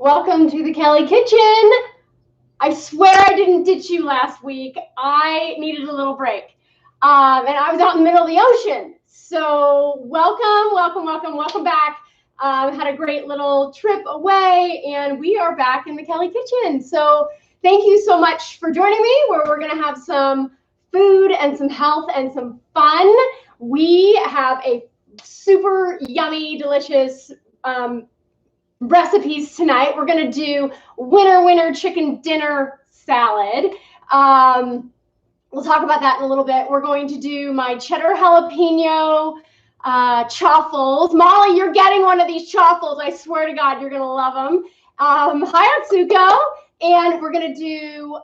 Welcome to the Kelly Kitchen. I swear I didn't ditch you last week. I needed a little break. And I was out in the middle of the ocean. So welcome back. Had a great little trip away, and we are back in the Kelly Kitchen. So thank you so much for joining me, where we're going to have some food and some health and some fun. We have a super yummy, delicious recipes tonight. We're going to do winner chicken dinner salad. We'll talk about that in a little bit. We're going to do my cheddar jalapeno chaffles. Molly, you're getting one of these chaffles. I swear to God, you're going to love them. Hi, Atsuko. And we're going to do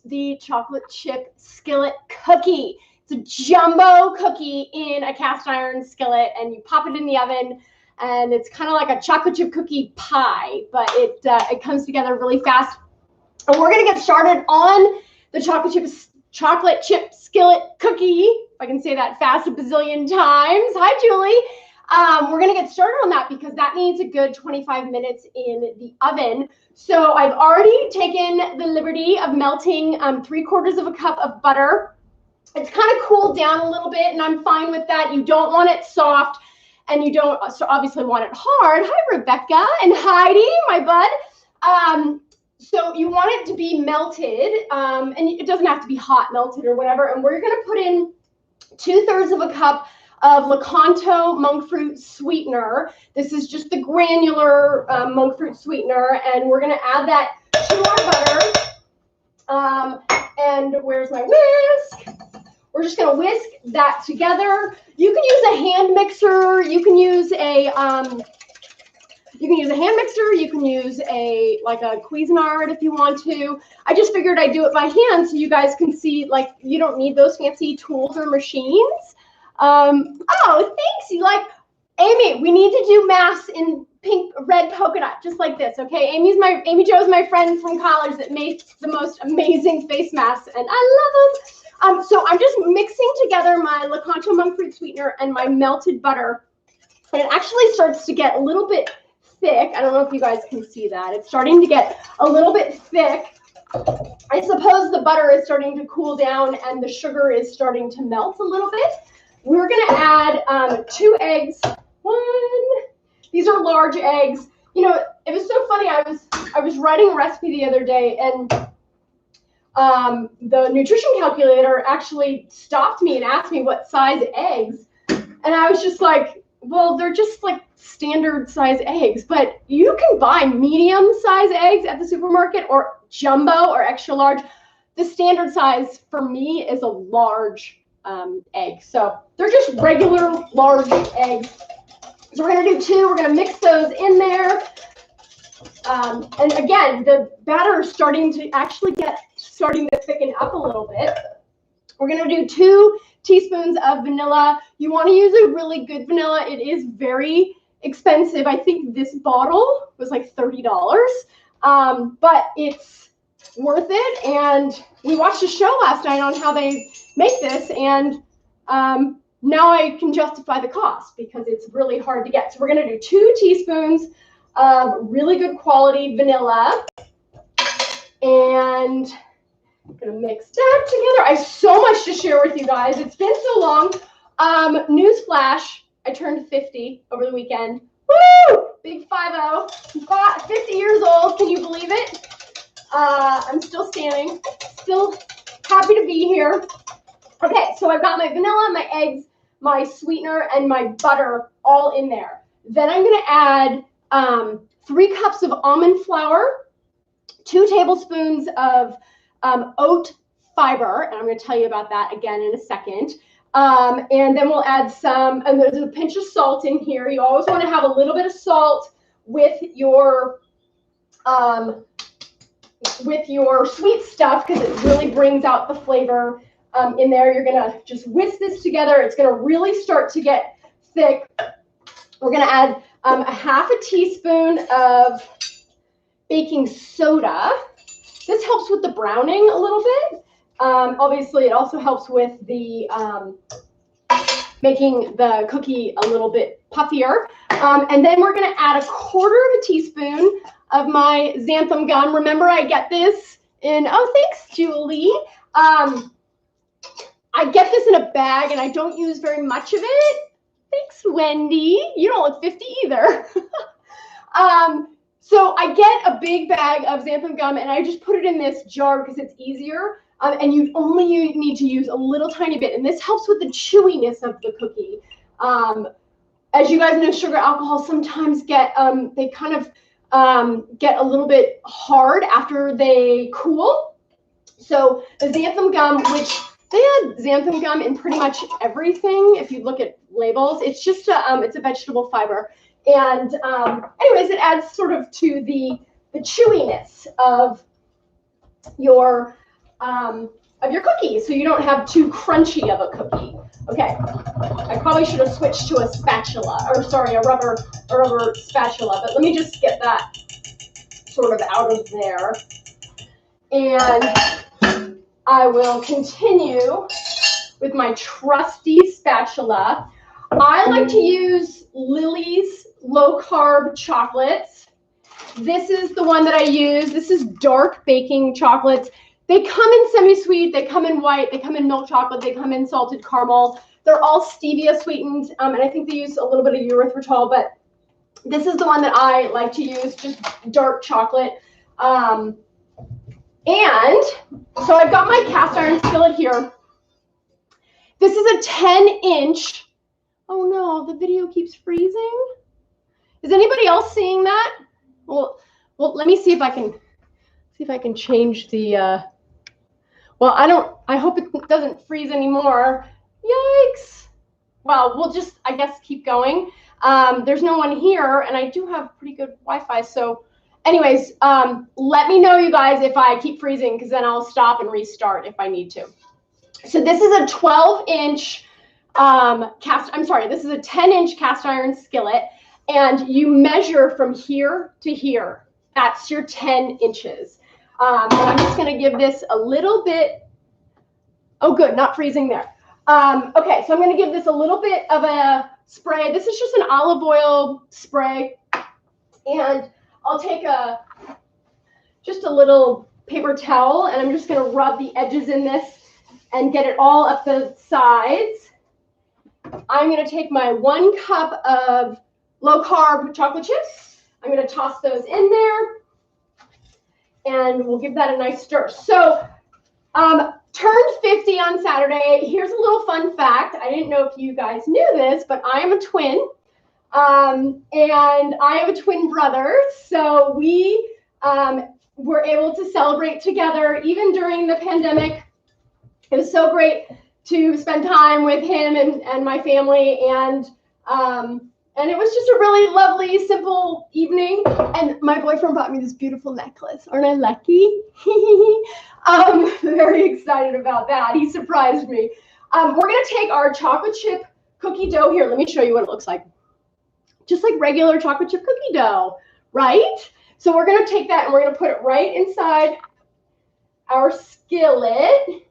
the chocolate chip skillet cookie. It's a jumbo cookie in a cast iron skillet, and you pop it in the oven. And it's kind of like a chocolate chip cookie pie, but it comes together really fast. And we're going to get started on the chocolate chip skillet cookie, if I can say that fast a bazillion times. Hi, Julie. We're going to get started on that because that needs a good 25 minutes in the oven. So I've already taken the liberty of melting 3/4 of a cup of butter. It's kind of cooled down a little bit, and I'm fine with that. You don't want it soft. And you don't obviously want it hard. Hi, Rebecca and Heidi, my bud. So you want it to be melted, and it doesn't have to be hot melted or whatever. And we're going to put in 2/3 of a cup of Lakanto monk fruit sweetener. This is just the granular monk fruit sweetener, and we're going to add that to our butter. And where's my whisk? We're just going to whisk that together. You can use a hand mixer. You can use a hand mixer. You can use a Cuisinart if you want to. I just figured I'd do it by hand so you guys can see. Like, you don't need those fancy tools or machines. Oh, thanks. You like Amy? We need to do masks in pink, red polka dot, just like this. Okay, Amy Jo's my friend from college that makes the most amazing face masks, and I love them. So I'm just mixing together my Lakanto monk fruit sweetener and my melted butter. And it actually starts to get a little bit thick. I don't know if you guys can see that. It's starting to get a little bit thick. I suppose the butter is starting to cool down and the sugar is starting to melt a little bit. We're going to add 2 eggs. These are large eggs. You know, it was so funny. I was writing a recipe the other day, and the nutrition calculator actually stopped me and asked me what size eggs. And I was just like, well, they're just like standard size eggs, but you can buy medium size eggs at the supermarket or jumbo or extra large. The standard size for me is a large egg. So they're just regular large eggs. So we're going to do 2. We're going to mix those in there. And again, the batter is starting to thicken up a little bit. We're going to do 2 teaspoons of vanilla. You want to use a really good vanilla. It is very expensive. I think this bottle was like $30, but it's worth it. And we watched a show last night on how they make this, and now I can justify the cost because it's really hard to get. So we're going to do 2 teaspoons of really good quality vanilla, and I'm gonna mix that together. I have so much to share with you guys. It's been so long. Newsflash, I turned 50 over the weekend. Woo! Big 50. 50 years old. Can you believe it? I'm still standing. Still happy to be here. Okay, so I've got my vanilla, my eggs, my sweetener, and my butter all in there. Then I'm gonna add 3 cups of almond flour, 2 tablespoons of oat fiber, and I'm going to tell you about that again in a second. And then we'll add and there's a pinch of salt in here. You always want to have a little bit of salt with your sweet stuff because it really brings out the flavor in there. You're going to just whisk this together. It's going to really start to get thick. We're going to add a 1/2 teaspoon of baking soda. This helps with the browning a little bit. Obviously, it also helps with the making the cookie a little bit puffier. And then we're going to add 1/4 teaspoon of my xanthan gum. Remember, I get this in, oh, thanks, Julie. I get this in a bag, and I don't use very much of it. Thanks, Wendy. You don't look 50 either. So I get a big bag of xanthan gum, and I just put it in this jar because it's easier. And you only need to use a little tiny bit, and this helps with the chewiness of the cookie. As you guys know, sugar alcohols sometimes get they kind of get a little bit hard after they cool. So the xanthan gum, which they had xanthan gum in pretty much everything. If you look at labels, it's just it's a vegetable fiber, and anyways, it adds sort of to the chewiness of your cookie, so you don't have too crunchy of a cookie. Okay, I probably should have switched to a spatula, or sorry, a rubber spatula, but let me just get that sort of out of there, and I will continue with my trusty spatula. I like to use Lily's low carb chocolates. This is the one that I use. This is dark baking chocolates. They come in semi-sweet, they come in white, they come in milk chocolate, they come in salted caramel. They're all stevia sweetened, and I think they use a little bit of erythritol, but this is the one that I like to use, just dark chocolate. And so I've got my cast iron skillet here. This is a 10-inch. Oh no, the video keeps freezing. Is anybody else seeing that? Well, let me see if I can change the, well, I hope it doesn't freeze anymore. Yikes. Well, we'll just, I guess, keep going. There's no one here, and I do have pretty good Wi-Fi. So anyways, let me know, you guys, if I keep freezing, because then I'll stop and restart if I need to. So this is a 12-inch this is a 10-inch cast iron skillet, and you measure from here to here. That's your 10 inches. And I'm just going to give this a little bit. Oh, good, not freezing there. Okay, so I'm going to give this a little bit of a spray. This is just an olive oil spray, and I'll take just a little paper towel, and I'm just going to rub the edges in this and get it all up the sides. I'm going to take my 1 cup of low-carb chocolate chips. I'm going to toss those in there, and we'll give that a nice stir. So turned 50 on Saturday. Here's a little fun fact. I didn't know if you guys knew this, but I am a twin, and I have a twin brother. So we were able to celebrate together even during the pandemic. It was so great to spend time with him and my family, and it was just a really lovely, simple evening. And my boyfriend brought me this beautiful necklace. Aren't I lucky? I'm very excited about that. He surprised me. We're going to take our chocolate chip cookie dough here. Let me show you what it looks like. Just like regular chocolate chip cookie dough, right? So we're going to take that and we're going to put it right inside our skillet.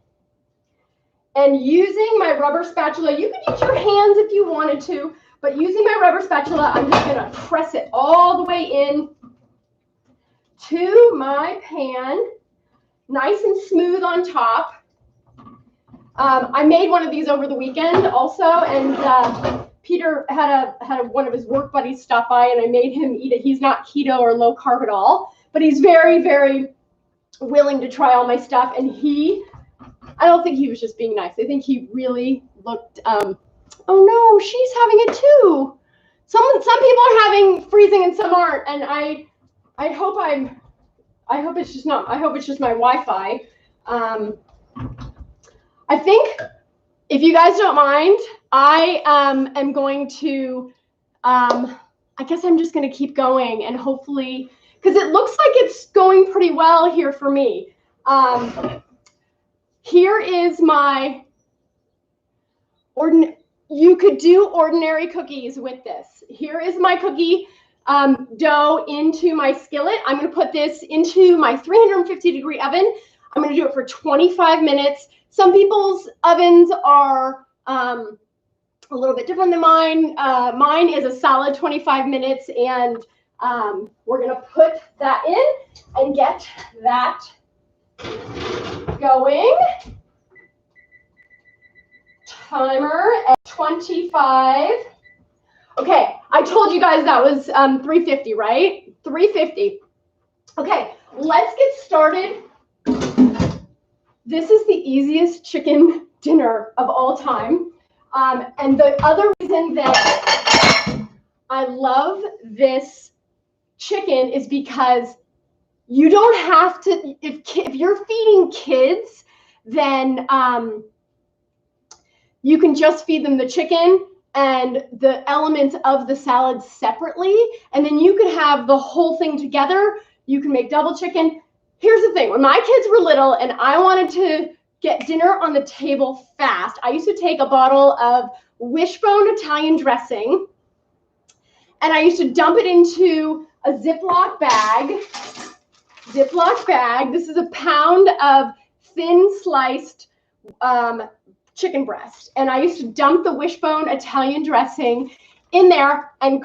And using my rubber spatula, you could use your hands if you wanted to, but using my rubber spatula, I'm just going to press it all the way in to my pan, nice and smooth on top. I made one of these over the weekend also, and Peter had one of his work buddies stop by, and I made him eat it. He's not keto or low carb at all, but he's very, very willing to try all my stuff, and I don't think he was just being nice. I think he really looked, oh no, she's having it too. Some people are having freezing and some aren't, and I hope it's just my Wi-Fi. I think, if you guys don't mind, I am going to, I guess I'm just going to keep going, and hopefully, because it looks like it's going pretty well here for me. Here is my you could do ordinary cookies with this. Here is my cookie dough into my skillet. I'm going to put this into my 350-degree oven. I'm going to do it for 25 minutes. Some people's ovens are a little bit different than mine. Mine is a solid 25 minutes, and We're gonna put that in and get that going. Timer at 25. Okay, I told you guys that was 350, right? 350. Okay, let's get started. This is the easiest chicken dinner of all time. And the other reason that I love this chicken is because you don't have to, if you're feeding kids, then you can just feed them the chicken and the elements of the salad separately, and then you could have the whole thing together. You can make double chicken. Here's the thing, when my kids were little and I wanted to get dinner on the table fast, I used to take a bottle of Wishbone Italian dressing and I used to dump it into a Ziploc bag. This is a pound of thin sliced chicken breast, and I used to dump the Wishbone Italian dressing in there and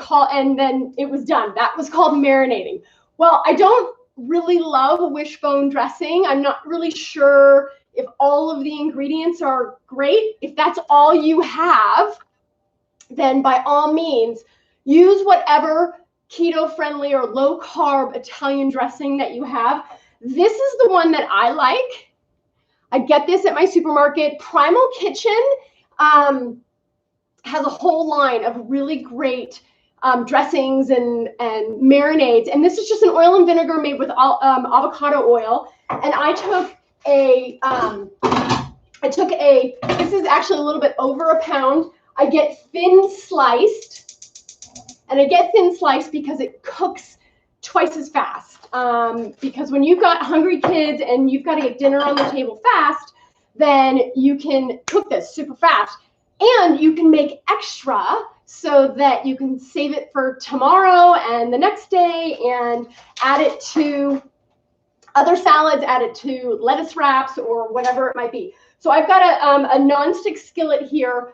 then it was done. That was called marinating. Well, I don't really love Wishbone dressing. I'm not really sure if all of the ingredients are great. If that's all you have, then by all means use whatever keto friendly or low carb Italian dressing that you have. This is the one that I like. I get this at my supermarket. Primal Kitchen has a whole line of really great dressings and marinades. And this is just an oil and vinegar made with avocado oil. And I took this is actually a little bit over a pound. I get thin sliced, and I get thin sliced because it cooks twice as fast. Because when you've got hungry kids and you've got to get dinner on the table fast, then you can cook this super fast. And you can make extra so that you can save it for tomorrow and the next day and add it to other salads, add it to lettuce wraps or whatever it might be. So I've got a nonstick skillet here.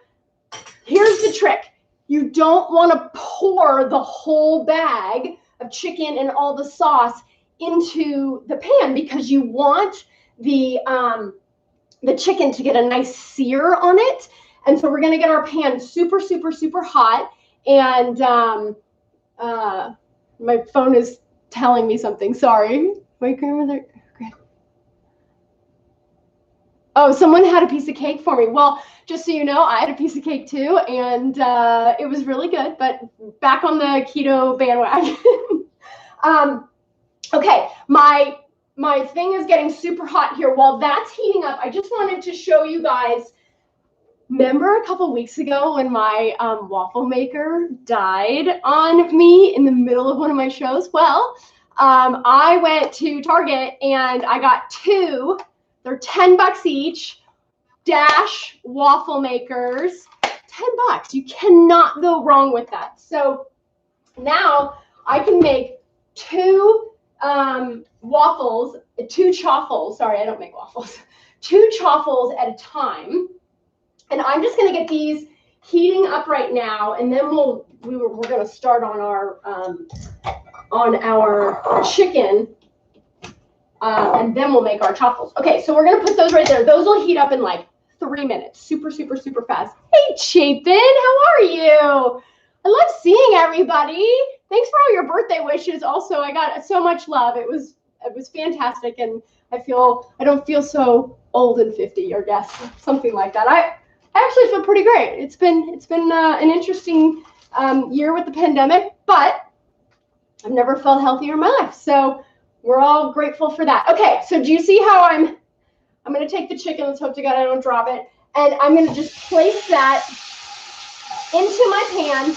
Here's the trick. You don't want to pour the whole bag of chicken and all the sauce into the pan because you want the chicken to get a nice sear on it. And so we're going to get our pan super, super, super hot. And my phone is telling me something. Sorry. My grandmother. Okay. Oh, someone had a piece of cake for me. Well, just so you know, I had a piece of cake too. And it was really good. But back on the keto bandwagon. Okay, my thing is getting super hot here. While that's heating up, I just wanted to show you guys. Remember a couple weeks ago when my waffle maker died on me in the middle of one of my shows? Well, I went to Target and I got two. They're $10 each. Dash waffle makers. $10. You cannot go wrong with that. So now I can make two waffles, two chaffles. Sorry, I don't make waffles. Two chaffles at a time. And I'm just going to get these heating up right now, and then we're going to start on our chicken, and then we'll make our chaffles. Okay, so we're going to put those right there. Those will heat up in like 3 minutes. Super, super, super fast. Hey, Chapin, how are you? I love seeing everybody. Thanks for all your birthday wishes. Also, I got so much love. It was fantastic, and I don't feel so old and 50, or guess something like that. I actually feel pretty great. It's been an interesting year with the pandemic, but I've never felt healthier in my life. So we're all grateful for that. Okay, so do you see how I'm going to take the chicken. Let's hope to God I don't drop it. And I'm going to just place that into my pan.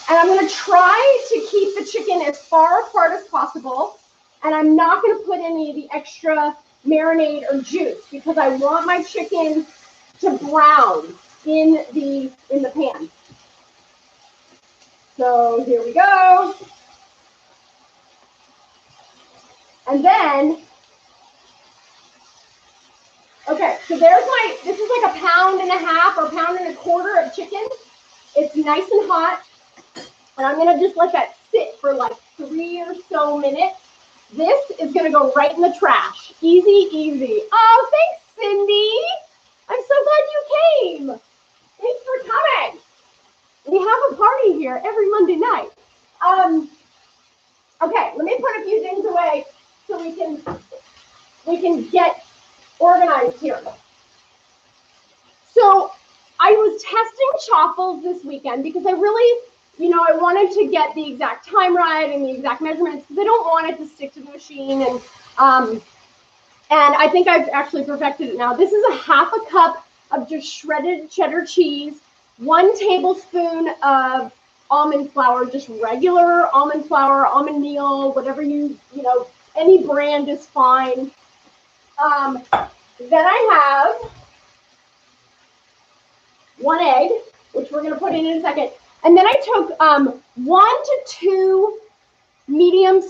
And I'm going to try to keep the chicken as far apart as possible. And I'm not going to put any of the extra marinade or juice because I want my chicken to brown in the pan. So here we go. And then, okay, so this is like 1.5 pounds or 1.25 pounds of chicken. It's nice and hot. And I'm going to just let that sit for like 3 or so minutes. This is gonna go right in the trash. Easy, easy. Oh, thanks, Cindy. I'm so glad you came. Thanks for coming. We have a party here every Monday night. Okay, let me put a few things away so we can get organized here. So I was testing Waffles this weekend because I really, I wanted to get the exact time right and the exact measurements because I don't want it to stick to the machine. And I think I've actually perfected it now. This is a half a cup of just shredded cheddar cheese, 1 tablespoon of almond flour, just regular almond flour, almond meal, whatever any brand is fine. Then I have 1 egg, which we're going to put in a second. And then I took 1 to 2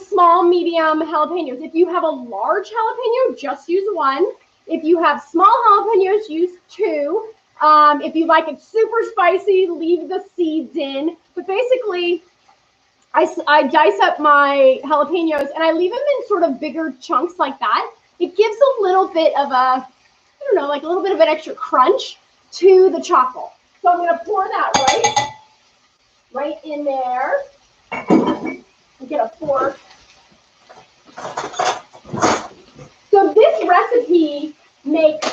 small, medium jalapenos. If you have a large jalapeno, just use 1. If you have small jalapenos, use 2. If you like it super spicy, leave the seeds in. But basically, I dice up my jalapenos and I leave them in sort of bigger chunks like that. It gives a little bit of like a little bit of an extra crunch to the chocolate. So I'm going to pour that right in there. Get a fork. So this recipe makes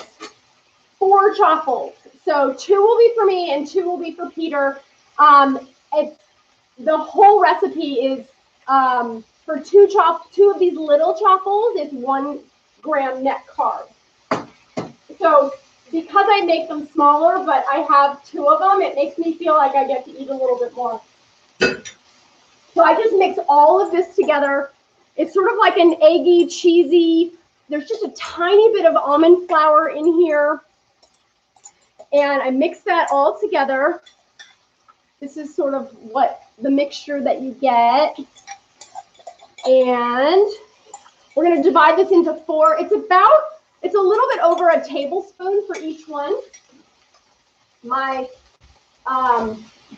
4 chaffles. So 2 will be for me and 2 will be for Peter. The whole recipe is for 2 of these little chaffles. It's 1 gram net carb. So because I make them smaller, but I have 2 of them, it makes me feel like I get to eat a little bit more. So I just mix all of this together. It's sort of like an eggy, cheesy. There's just a tiny bit of almond flour in here. And I mix that all together. This is sort of what the mixture that you get. And we're going to divide this into 4. It's a little bit over a tablespoon for each one. My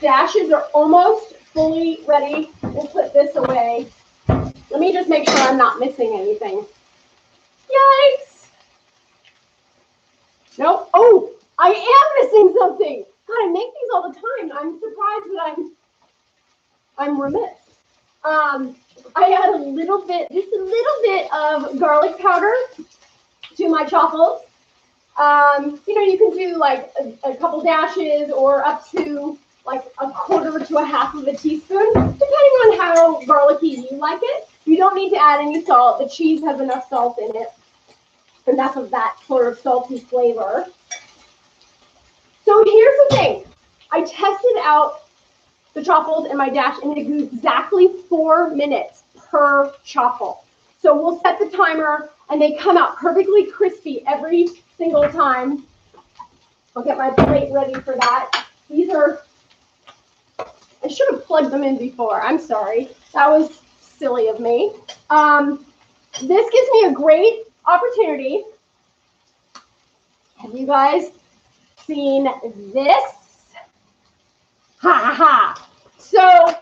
dashes are almost fully ready. We'll put this away. Let me just make sure I'm not missing anything. Yikes. Nope. Oh, I am missing something. God, I make these all the time. I'm surprised that I'm remiss. I add just a little bit of garlic powder to my chaffles. You can do like a couple dashes or up to like a 1/4 to 1/2 of a teaspoon, depending on how garlicky you like it. You don't need to add any salt. The cheese has enough salt in it, enough of that sort of salty flavor. So here's the thing. I tested out the chaffles and my dash, and it grew exactly 4 minutes per chaffle. So we'll set the timer, and they come out perfectly crispy every single time. I'll get my plate ready for that. These are, I should have plugged them in before. I'm sorry. That was silly of me. This gives me a great opportunity. Have you guys seen this? Ha ha ha. So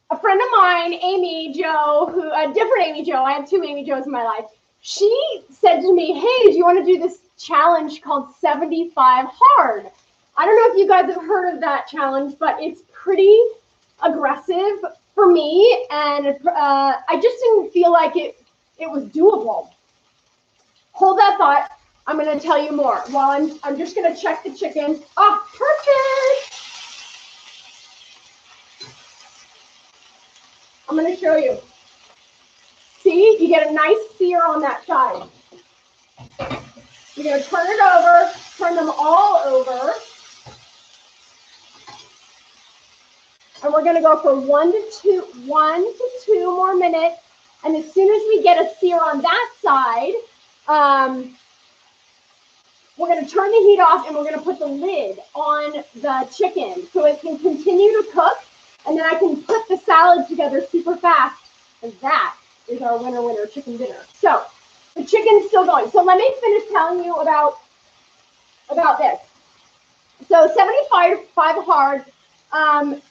a friend of mine, Amy Jo, a different Amy Jo, I have 2 Amy Jo's in my life. She said to me, hey, do you want to do this challenge called 75 Hard? I don't know if you guys have heard of that challenge, but it's pretty aggressive for me, and I just didn't feel like it was doable. Hold that thought. I'm going to tell you more. While I'm just going to check the chicken. Oh, perfect. I'm going to show you. See, you get a nice sear on that side. You're going to turn it over, turn them all over. And we're going to go for 1 to 2 more minutes. And as soon as we get a sear on that side, we're going to turn the heat off and we're going to put the lid on the chicken so it can continue to cook. And then I can put the salad together super fast. And that is our winner chicken dinner. So the chicken's still going. So let me finish telling you about this. So 75 Hard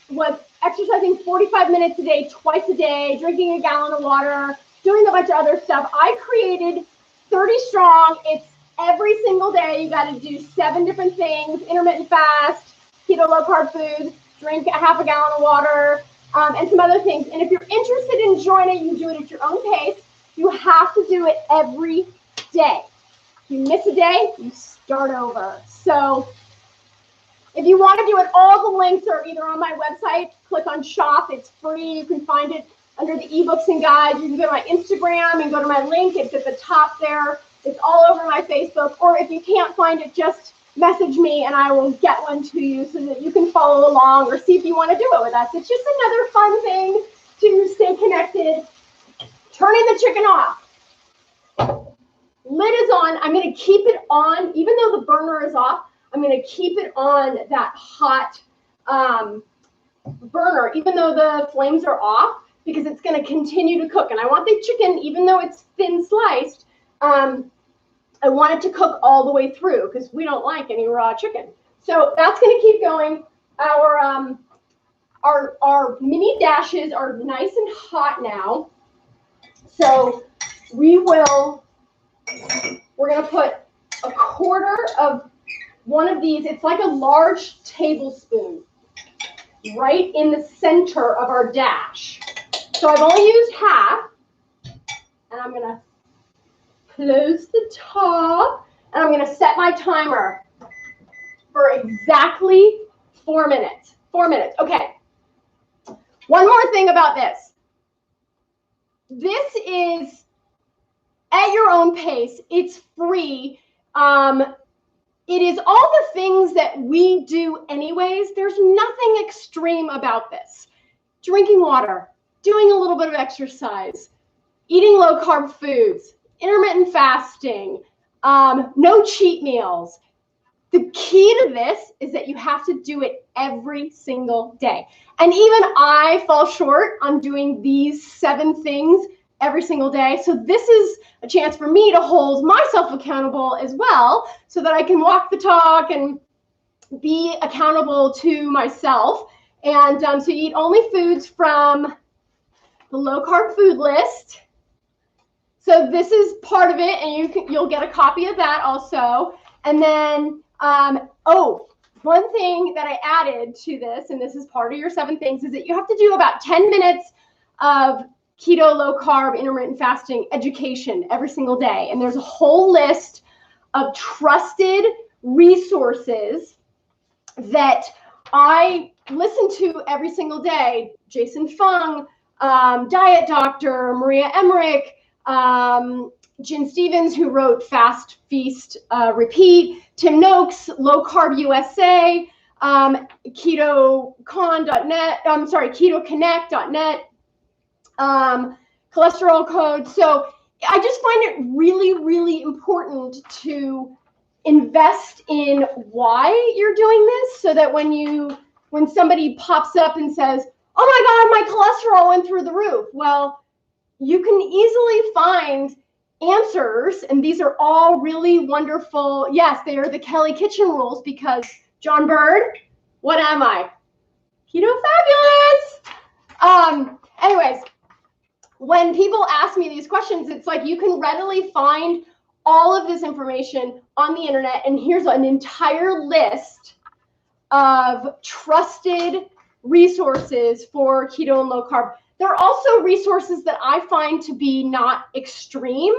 was exercising 45 minutes a day, twice a day, drinking a gallon of water, doing a bunch of other stuff. I created 30 Strong. It's every single day. You got to do 7 different things: intermittent fast, keto low carb foods, drink half a gallon of water, and some other things. And if you're interested in joining, you can do it at your own pace. You have to do it every day. If you miss a day, you start over. So if you want to do it, all the links are either on my website. Click on shop. It's free. You can find it under the ebooks and guides. You can go to my Instagram and go to my link. It's at the top there. It's all over my Facebook. Or if you can't find it, just message me and I will get one to you so that you can follow along or see if you want to do it with us. It's just another fun thing to stay connected. Turning the chicken off. Lid is on. I'm going to keep it on, even though the burner is off. I'm going to keep it on that hot burner, even though the flames are off, because it's going to continue to cook. And I want the chicken, even though it's thin sliced, I want it to cook all the way through because we don't like any raw chicken. So that's going to keep going. Our mini dashes are nice and hot now. So we're going to put a quarter of one of these. It's like a large tablespoon right in the center of our dash. So I've only used half, and I'm going to close the top, and I'm going to set my timer for exactly 4 minutes. 4 minutes. Okay. One more thing about this. This is at your own pace. It's free. It is all the things that we do anyways. There's nothing extreme about this. Drinking water, doing a little bit of exercise, eating low carb foods, intermittent fasting, no cheat meals. The key to this is that you have to do it every single day. And even I fall short on doing these 7 things every single day. So this is a chance for me to hold myself accountable as well so that I can walk the talk and be accountable to myself. And so you eat only foods from the low carb food list. So this is part of it, and you'll get a copy of that also. And then, one thing that I added to this, and this is part of your 7 things, is that you have to do about 10 minutes of keto, low carb, intermittent fasting education every single day. And there's a whole list of trusted resources that I listen to every single day. Jason Fung, Diet Doctor, Maria Emmerich, Jen Stevens, who wrote Fast, Feast, Repeat, Tim Noakes, Low Carb USA, KetoConnect.net, cholesterol code. So I just find it really, really important to invest in why you're doing this so that when somebody pops up and says, oh my God, my cholesterol went through the roof. Well, you can easily find answers, and these are all really wonderful. Yes, they are the Kelly Kitchen rules because John Bird, what am I? Keto fabulous. Anyways, when people ask me these questions, it's like you can readily find all of this information on the internet, and here's an entire list of trusted resources for keto and low carb. There are also resources that I find to be not extreme.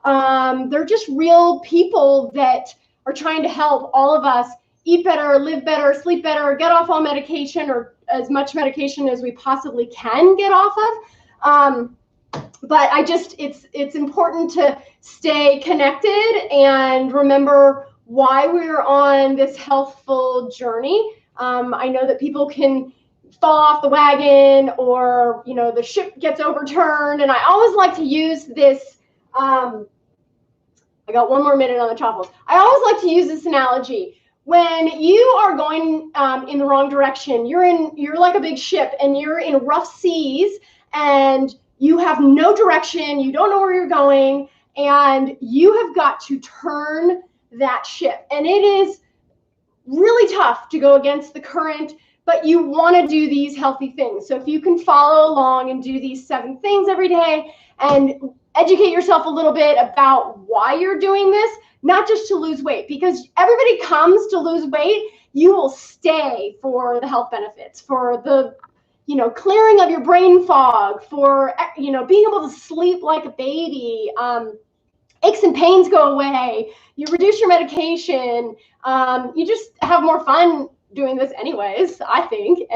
They're just real people that are trying to help all of us eat better, live better, sleep better, get off all medication, or as much medication as we possibly can get off of. But it's important to stay connected and remember why we're on this healthful journey. I know that people can fall off the wagon, or the ship gets overturned, and I always like to use this. I got 1 more minute on the truffles. I always like to use this analogy. When you are going in the wrong direction, you're like a big ship, and you're in rough seas, and you have no direction. You don't know where you're going, and you have got to turn that ship. And it is really tough to go against the current, but you want to do these healthy things. So if you can follow along and do these 7 things every day and educate yourself a little bit about why you're doing this, not just to lose weight, because everybody comes to lose weight, you will stay for the health benefits, for the, clearing of your brain fog, for, being able to sleep like a baby, aches and pains go away, you reduce your medication, you just have more fun doing this anyways, I think.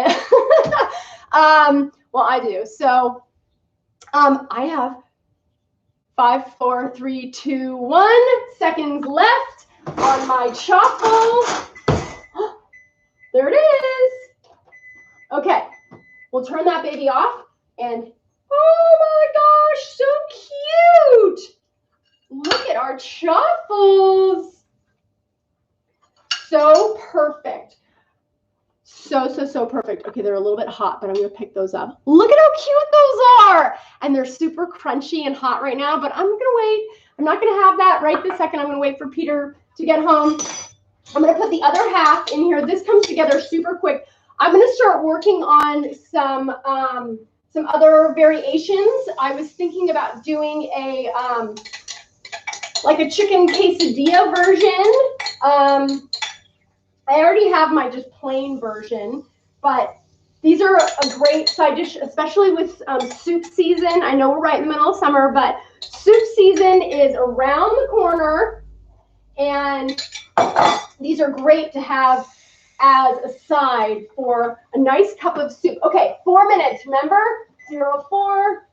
Well, I do. So I have 5, 4, 3, 2, 1 seconds left on my Choc bowl. There it is. Okay, we'll turn that baby off, and oh my gosh, so cute. Look at our Choc bowls. So perfect. So perfect. Okay, they're a little bit hot, but I'm going to pick those up. Look at how cute those are. And they're super crunchy and hot right now, but I'm going to wait. I'm not going to have that right this second. I'm going to wait for Peter to get home. I'm going to put the other half in here. This comes together super quick. I'm going to start working on some other variations. I was thinking about doing a like a chicken quesadilla version. I already have my just plain version, but these are a great side dish, especially with soup season. I know we're right in the middle of summer, but soup season is around the corner, and these are great to have as a side for a nice cup of soup. Okay, 4 minutes, remember? 0, 4,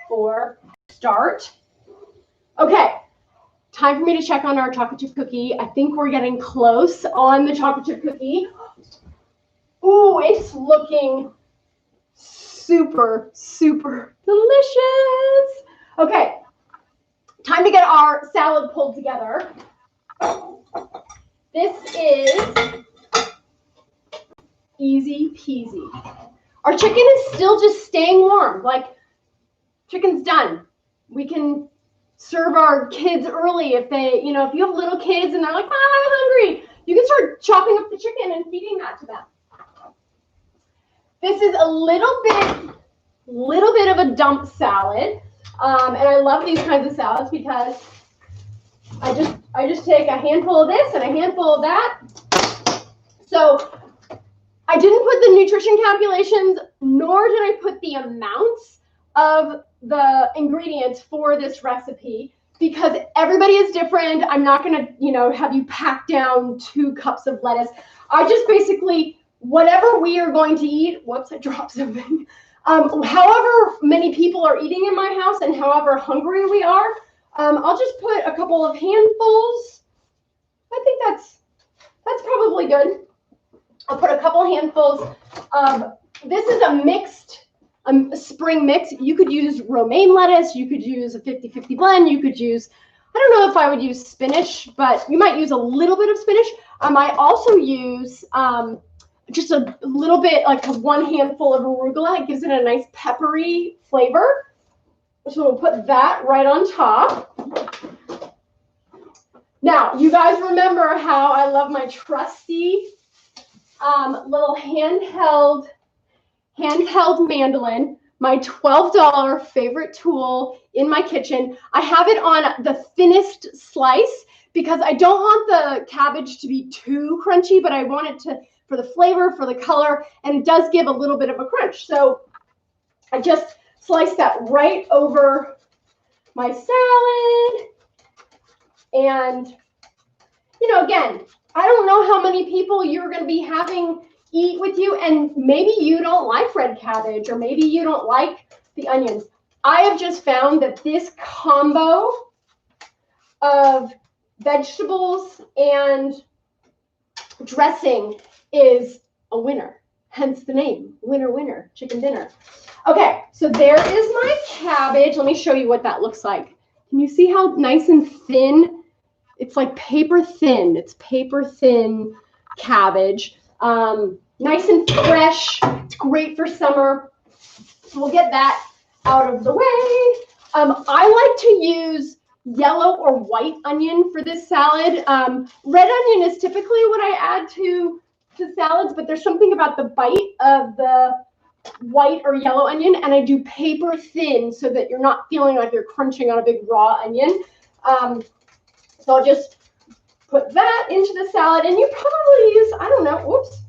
4, start. Okay. Time for me to check on our chocolate chip cookie. I think we're getting close on the chocolate chip cookie. Ooh, it's looking super delicious. Okay, time to get our salad pulled together. This is easy peasy. Our chicken is still just staying warm. Like, chicken's done. We can serve our kids early if they, if you have little kids and they're like, Mom, I'm hungry, you can start chopping up the chicken and feeding that to them. This is a little bit of a dump salad, and I love these kinds of salads because I just take a handful of this and a handful of that. So I didn't put the nutrition calculations, nor did I put the amounts of the ingredients for this recipe, because everybody is different. I'm not going to, have you pack down 2 cups of lettuce. I just basically, whatever we are going to eat, whoops, I dropped something. However many people are eating in my house and however hungry we are, I'll just put a couple of handfuls. I think that's probably good. I'll put a couple handfuls of, this is a mixed spring mix. You could use romaine lettuce. You could use a 50-50 blend. You could use, I don't know if I would use spinach, but you might use a little bit of spinach. I also use just a little bit, like 1 handful of arugula. It gives it a nice peppery flavor. So we'll put that right on top. Now, you guys remember how I love my trusty little handheld mandolin, my $12 favorite tool in my kitchen. I have it on the thinnest slice because I don't want the cabbage to be too crunchy, but I want it to, for the flavor, for the color, and it does give a little bit of a crunch. So I just slice that right over my salad. And, again, I don't know how many people you're going to be having eat with you, and maybe you don't like red cabbage, or maybe you don't like the onions. I have just found that this combo of vegetables and dressing is a winner, hence the name, winner, chicken dinner. Okay, so there is my cabbage. Let me show you what that looks like. Can you see how nice and thin? It's like paper thin. It's paper thin cabbage. Nice and fresh. It's great for summer. We'll get that out of the way. I like to use yellow or white onion for this salad. Red onion is typically what I add to to salads, but there's something about the bite of the white or yellow onion, and I do paper thin so that you're not feeling like you're crunching on a big raw onion. So I'll just put that into the salad, and you probably use, I don't know, whoops,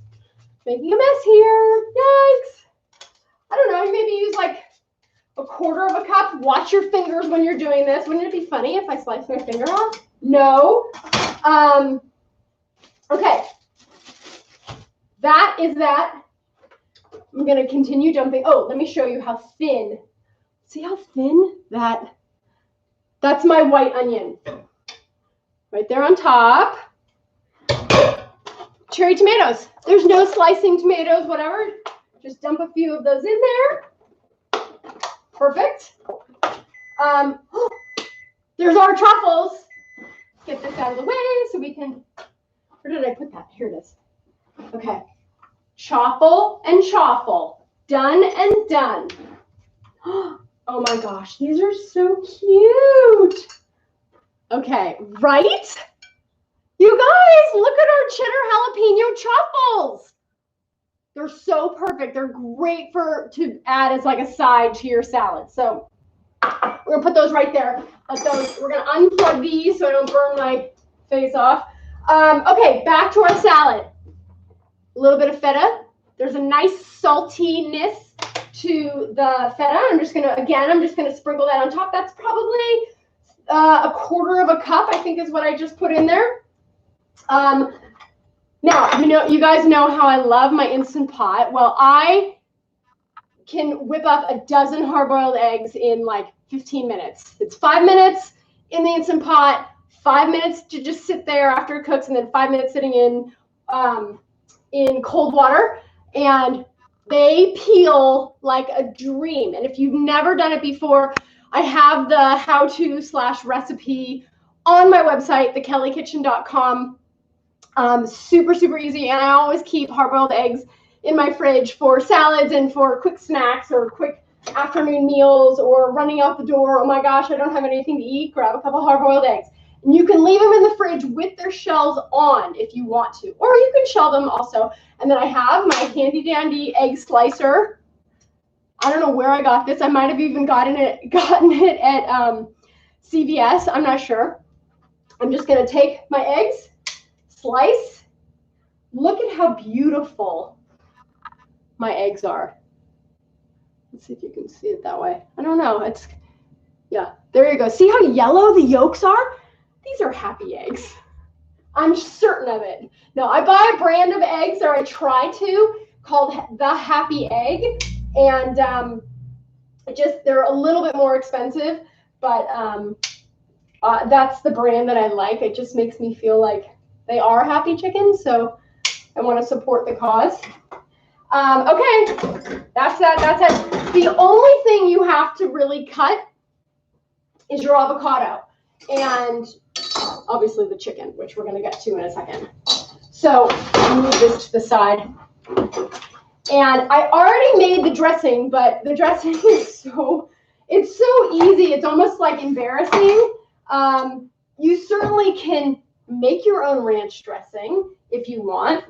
making a mess here, yikes. I don't know, you maybe use like a quarter of a cup. Watch your fingers when you're doing this. Wouldn't it be funny if I sliced my finger off? No. Okay. That is that. I'm going to continue dumping. Oh, let me show you how thin. See how thin that's my white onion. Right there on top. Cherry tomatoes. There's no slicing tomatoes, whatever. Just dump a few of those in there. Perfect. There's our truffles. Get this out of the way so we can, where did I put that? Here it is. Okay. Choffle and choffle. Done and done. Oh my gosh, these are so cute. Okay, right? You guys, look at our cheddar jalapeno truffles. They're so perfect. They're great to add as like a side to your salad. So we're gonna put those right there. We're gonna unplug these so I don't burn my face off. Okay, back to our salad. A little bit of feta. There's a nice saltiness to the feta. I'm just gonna sprinkle that on top. That's probably a quarter of a cup, I think is what I just put in there. Now, you guys know how I love my Instant Pot. Well, I can whip up a dozen hard-boiled eggs in like 15 minutes. It's 5 minutes in the Instant Pot, 5 minutes to just sit there after it cooks, and then 5 minutes sitting in cold water, and they peel like a dream. And if you've never done it before, I have the how-to/recipe on my website, thekellykitchen.com. Super, super easy. And I always keep hard-boiled eggs in my fridge for salads and for quick snacks or quick afternoon meals or running out the door. Oh my gosh, I don't have anything to eat. Grab a couple hard-boiled eggs. And you can leave them in the fridge with their shells on if you want to, or you can shell them also. And then I have my handy dandy egg slicer. I don't know where I got this. I might have even gotten it at CVS. I'm not sure. I'm just going to take my eggs, slice. Look at how beautiful my eggs are. Let's see if you can see it that way. I don't know. Yeah, there you go. See how yellow the yolks are? These are happy eggs. I'm certain of it. Now, I buy a brand of eggs, or I try to, called the Happy Egg. And they're a little bit more expensive, but that's the brand that I like. It just makes me feel like they are happy chickens, so I want to support the cause. Okay, that's it. The only thing you have to really cut is your avocado, and obviously the chicken, which we're going to get to in a second. So I'll move this to the side. And I already made the dressing, but the dressing is so easy. It's almost like embarrassing. You certainly can make your own ranch dressing if you want.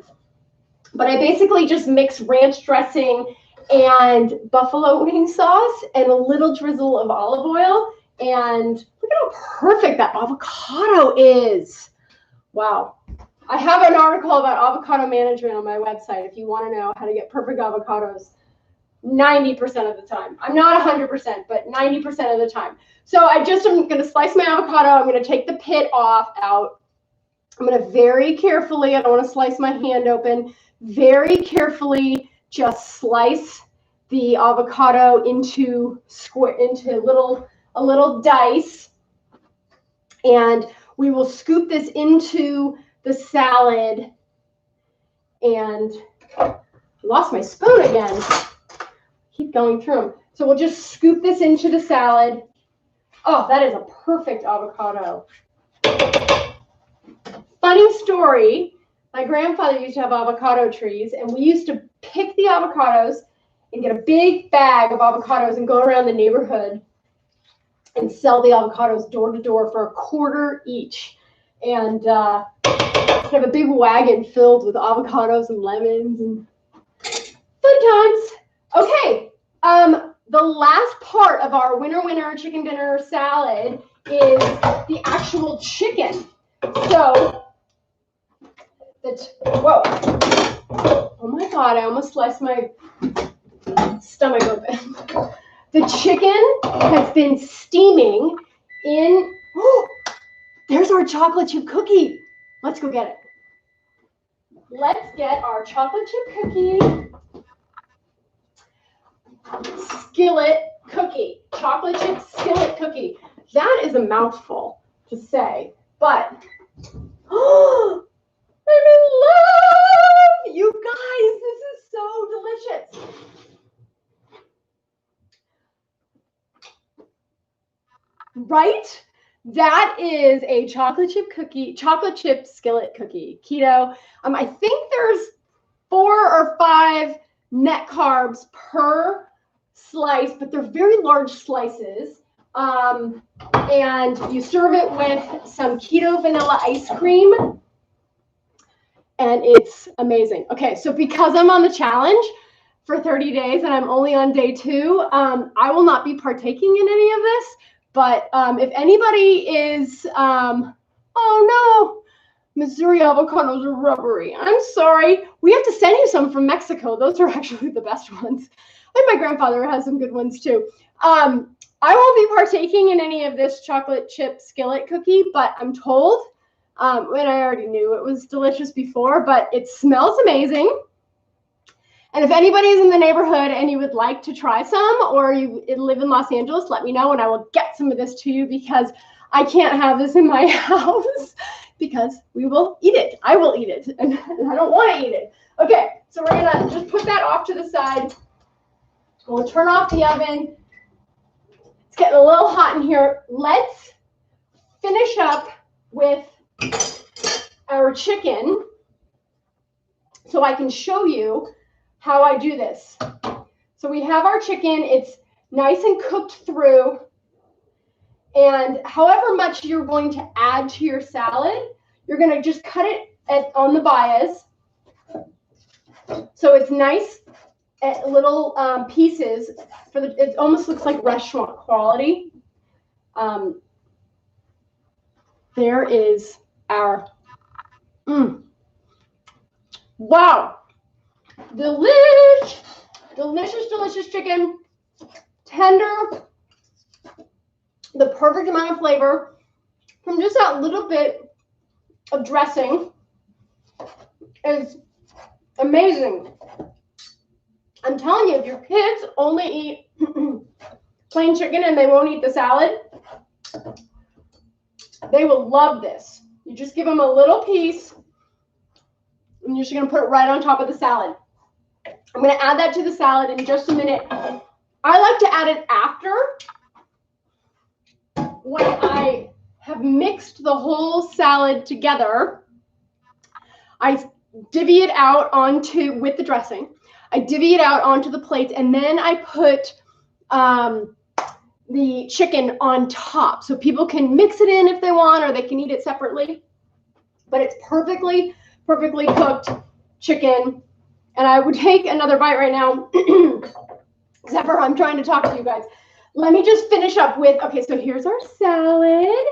But I basically just mix ranch dressing and buffalo wing sauce and a little drizzle of olive oil. And look at how perfect that avocado is. Wow. I have an article about avocado management on my website if you want to know how to get perfect avocados 90% of the time. I'm not 100%, but 90% of the time. So I'm going to slice my avocado. I'm going to take the pit out. I'm going to very carefully, I don't want to slice my hand open, very carefully just slice the avocado into a little dice. And we will scoop this into the salad. And I lost my spoon again. Keep going through them. So we'll just scoop this into the salad. Oh, that is a perfect avocado. Funny story. My grandfather used to have avocado trees, and we used to pick the avocados and get a big bag of avocados and go around the neighborhood and sell the avocados door to door for $0.25 each. And I have a big wagon filled with avocados and lemons and fun times. Okay, the last part of our winner chicken dinner salad is the actual chicken. So, whoa. Oh my God, I almost sliced my stomach open. The chicken has been steaming in, oh, there's our chocolate chip cookie. Let's go get it. Let's get our chocolate chip cookie. Skillet cookie. Chocolate chip skillet cookie. That is a mouthful to say, but oh, I'm in love! You guys, this is so delicious. Right? That is a chocolate chip skillet cookie. Keto. I think there's 4 or 5 net carbs per slice, but they're very large slices. And you serve it with some keto vanilla ice cream. And it's amazing. Okay, so because I'm on the challenge for 30 days and I'm only on day 2, I will not be partaking in any of this. But if anybody is, oh no, Missouri avocados are rubbery. I'm sorry. We have to send you some from Mexico. Those are actually the best ones. And my grandfather has some good ones too. I won't be partaking in any of this chocolate chip skillet cookie, but I'm told, and I already knew it was delicious before, but it smells amazing. And if anybody is in the neighborhood and you would like to try some, or you live in Los Angeles, let me know and I will get some of this to you, because I can't have this in my house because we will eat it. I will eat it and I don't want to eat it. Okay, so we're going to just put that off to the side. We'll turn off the oven. It's getting a little hot in here. Let's finish up with our chicken so I can show you how I do this. So we have our chicken. It's nice and cooked through. And however much you're going to add to your salad, you're going to just cut it on the bias. So it's nice at little pieces. It almost looks like restaurant quality. There is our, wow. Delicious chicken, tender, the perfect amount of flavor from just that little bit of dressing is amazing. I'm telling you, if your kids only eat plain chicken and they won't eat the salad, they will love this. You just give them a little piece and you're just going to put it right on top of the salad. I'm going to add that to the salad in just a minute. I like to add it after, when I have mixed the whole salad together. I divvy it out with the dressing. I divvy it out onto the plate, and then I put the chicken on top. So people can mix it in if they want, or they can eat it separately. But it's perfectly cooked chicken. And I would take another bite right now, except for I'm trying to talk to you guys. Let me just finish up with, okay, so here's our salad.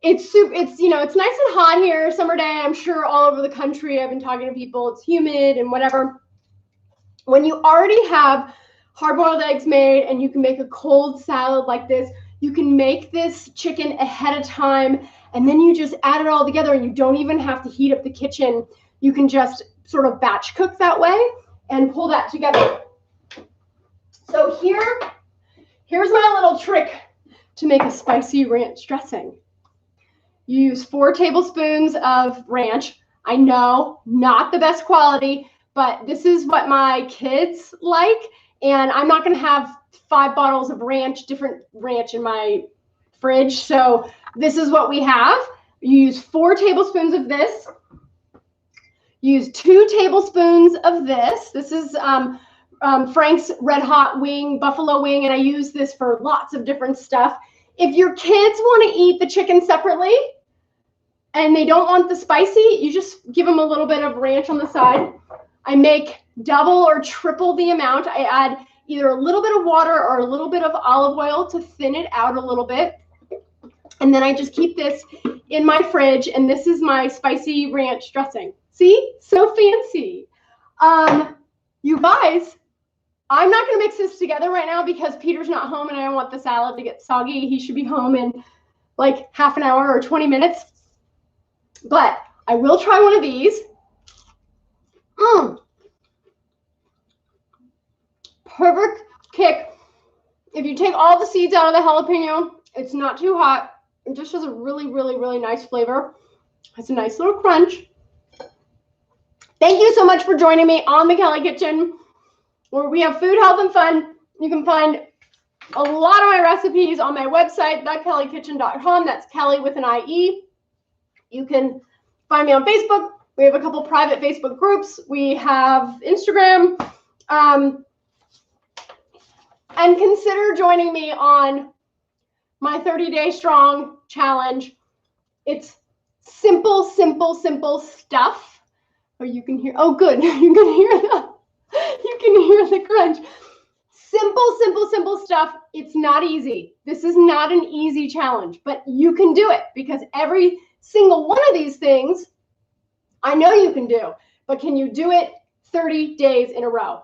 It's nice and hot here, summer day. I'm sure all over the country. I've been talking to people. It's humid and whatever. When you already have hard-boiled eggs made and you can make a cold salad like this, you can make this chicken ahead of time, and then you just add it all together, and you don't even have to heat up the kitchen. You can just sort of batch cook that way and pull that together. So here's my little trick to make a spicy ranch dressing. You use 4 tablespoons of ranch. I know, not the best quality, but this is what my kids like. And I'm not going to have 5 bottles of different ranch in my fridge. So this is what we have. You use 4 tablespoons of this. Use 2 tablespoons of this. This is Frank's Red Hot Wing, buffalo wing, and I use this for lots of different stuff. If your kids want to eat the chicken separately and they don't want the spicy, you just give them a little bit of ranch on the side. I make double or triple the amount. I add either a little bit of water or a little bit of olive oil to thin it out a little bit. And then I just keep this in my fridge, and this is my spicy ranch dressing. See? So fancy. You guys, I'm not going to mix this together right now because Peter's not home and I don't want the salad to get soggy. He should be home in like half an hour or 20 minutes. But I will try one of these. Perfect kick. If you take all the seeds out of the jalapeno, it's not too hot. It just has a really, really, really nice flavor. It's a nice little crunch. Thank you so much for joining me on the Kelly Kitchen, where we have food, health, and fun. You can find a lot of my recipes on my website, thekellikitchen.com. That's Kelly with an IE. You can find me on Facebook. We have a couple private Facebook groups. We have Instagram. And consider joining me on my 30-day strong challenge. It's simple, simple, simple stuff. Oh, you can hear, oh good, you can hear the crunch. Simple, simple, simple stuff. It's not easy. This is not an easy challenge, but you can do it because every single one of these things, I know you can do, but can you do it 30 days in a row?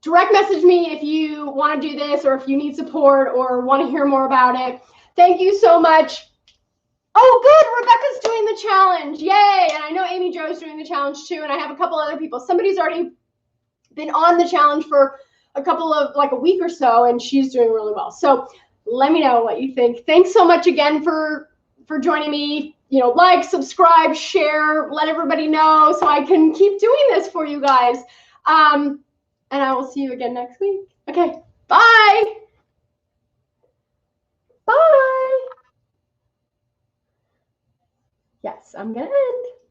Direct message me if you want to do this or if you need support or want to hear more about it. Thank you so much. Oh, good. Rebecca's doing the challenge. Yay. And I know Amy Jo's doing the challenge too. And I have a couple other people. Somebody's already been on the challenge for a couple of like a week or so, and she's doing really well. So let me know what you think. Thanks so much again for joining me. You know, like, subscribe, share, let everybody know so I can keep doing this for you guys. And I will see you again next week. Okay, bye. Bye. Yes, I'm going to end.